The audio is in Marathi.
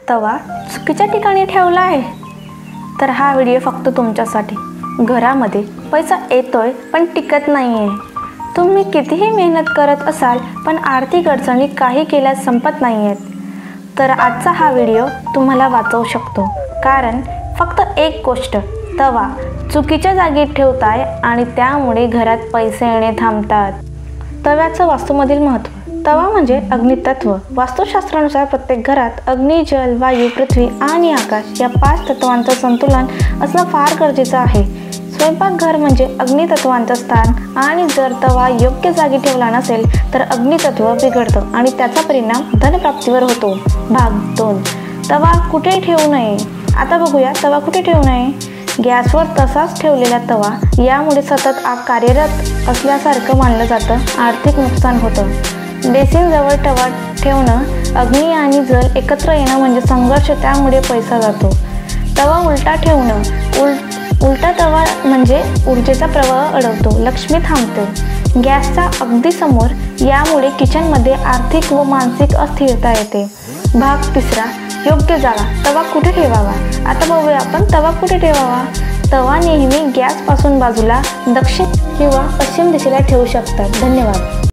तवा चुकीच्या ठिकाणी ठेवला आहे, तर हा व्हिडिओ फक्त तुमच्यासाठी. घरामध्ये पैसा येतोय पण टिकत नाही आहे. तुम्ही कितीही मेहनत करत असाल पण आर्थिक अडचणी काही केल्यास संपत नाही आहेत, तर आजचा हा व्हिडिओ तुम्हाला वाचवू शकतो. कारण फक्त एक गोष्ट, तवा चुकीच्या जागी ठेवताय आणि त्यामुळे घरात पैसे येणे थांबतात. तव्याचं वास्तूमधील महत्त्व. तवा म्हणजे अग्नितत्व. वास्तुशास्त्रानुसार प्रत्येक घरात अग्नी, जल, वायू, पृथ्वी आणि आकाश या 5 तत्वांचं संतुलन असणं फार गरजेचं आहे. स्वयंपाकघर म्हणजे अग्नितत्वांचं स्थान आणि जर तवा योग्य जागी ठेवला नसेल तर अग्नितत्व बिघडतं आणि त्याचा परिणाम धनप्राप्तीवर होतो. भाग 2. तवा कुठे ठेवू नये. आता बघूया तवा कुठे ठेवू नये. गॅसवर तसाच ठेवलेला तवा यामुळे सतत आग कार्यरत असल्यासारखं मानलं जातं. आर्थिक नुकसान होतं. बेसिनजवळ तवा ठेवणं, अग्नी आणि जल एकत्र येणं म्हणजे संघर्ष, त्यामुळे पैसा जातो. तवा उलटा ठेवणं. उलटा तवा म्हणजे ऊर्जेचा प्रवाह अडवतो, लक्ष्मी थांबते. गॅसचा अगदी समोर, यामुळे किचनमध्ये आर्थिक व मानसिक अस्थिरता येते. भाग 3. योग्य जागा. तवा कुठे ठेवावा. आता बघूया आपण तवा कुठे ठेवावा. तवा नेहमी गॅसपासून बाजूला दक्षिण किंवा पश्चिम दिशेला ठेवू शकतात. धन्यवाद.